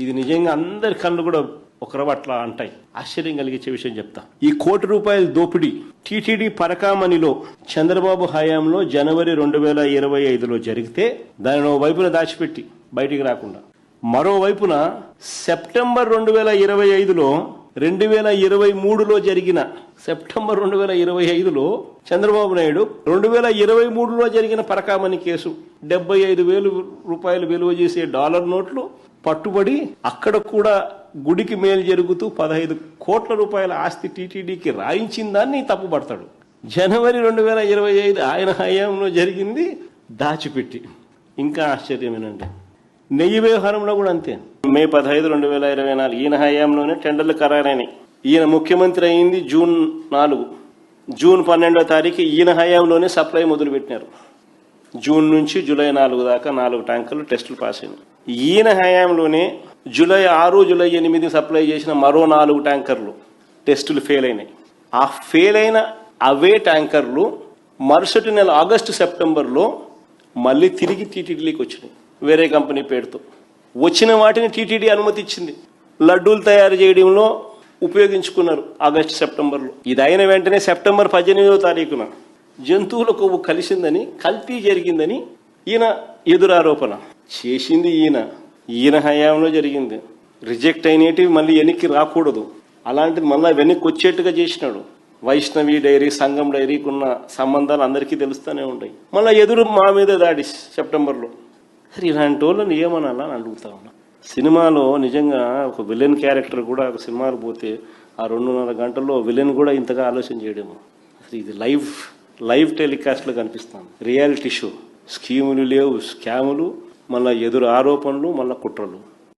ఇది నిజంగా అందరి కళ్ళు కూడా ఒకరు అట్లా అంటాయి. ఆశ్చర్యం కలిగించే విషయం చెప్తా. ఈ ₹1 కోటి దోపిడీ టీటీడీ పరకామణిలో చంద్రబాబు హయాంలో జనవరి 2025లో జరిగితే దానిని వైపున దాచిపెట్టి బయటికి రాకుండా, మరోవైపున సెప్టెంబర్ 2025లో 2023లో జరిగిన సెప్టెంబర్ 2025లో చంద్రబాబు నాయుడు 2023లో జరిగిన పరకామణి కేసు ₹75,000 విలువ చేసే డాలర్ నోట్లు పట్టుబడి అక్కడ కూడా గుడికి మేలు జరుగుతూ ₹15 కోట్ల ఆస్తి టీటీడీకి రాయించిందాన్ని తప్పుపడతాడు. జనవరి 2025 ఆయన హయాంలో జరిగింది దాచిపెట్టి. ఇంకా ఆశ్చర్యమేనండి. నెయ్యి వ్యవహారంలో కూడా అంతే. మే 15, 2024 ఈయన హయాంలోనే టెండర్లు ఖరారైనాయి. ఈయన ముఖ్యమంత్రి అయింది జూన్ 4. జూన్ 12వ తారీఖు ఈయన హయాంలోనే సప్లై మొదలుపెట్టినారు. జూన్ నుంచి జూలై 4 దాకా 4 ట్యాంకర్లు టెస్టులు పాస్ అయినాయి. ఈయన హయాంలోనే జూలై 6, జూలై 8 సప్లై చేసిన మరో 4 ట్యాంకర్లు టెస్టులు ఫెయిల్ అయినాయి. ఆ ఫెయిల్ అయిన అవే ట్యాంకర్లు మరుసటి నెల ఆగస్టు, సెప్టెంబర్లో మళ్ళీ తిరిగి టీటీడీకి వచ్చినాయి వేరే కంపెనీ పేరుతో. వచ్చిన వాటిని టీటీడీ అనుమతి ఇచ్చింది. లడ్డూలు తయారు చేయడంలో ఉపయోగించుకున్నారు ఆగస్టు, సెప్టెంబర్లో. ఇది అయిన వెంటనే సెప్టెంబర్ 18వ తారీఖున జంతువుల కొవ్వు కలిసిందని, కల్తీ జరిగిందని ఈయన ఎదురారోపణ చేసింది. ఈయన హయాంలో జరిగింది. రిజెక్ట్ అయినవి మళ్ళీ వెనక్కి రాకూడదు, అలాంటిది మళ్ళీ వెనక్కి వచ్చేట్టుగా చేసినాడు. వైష్ణవి డైరీ, సంఘం డైరీకున్న సంబంధాలు అందరికీ తెలుస్తూనే ఉంటాయి. మళ్ళీ ఎదురు మా మీద దాడి సెప్టెంబర్లో. సరే, ఇలాంటి వాళ్ళని ఏమనాలా అని అడుగుతా ఉన్నా. సినిమాలో నిజంగా ఒక విలన్ క్యారెక్టర్ కూడా ఒక సినిమాలు పోతే ఆ 2.5 గంటల్లో విలన్ కూడా ఇంతగా ఆలోచన చేయడము. అసలు ఇది లైవ్ టెలికాస్ట్లో కనిపిస్తాను. Reality show. స్కీములు లేవు, స్కాములు, మళ్ళీ ఎదురు ఆరోపణలు, మళ్ళీ కుట్రలు.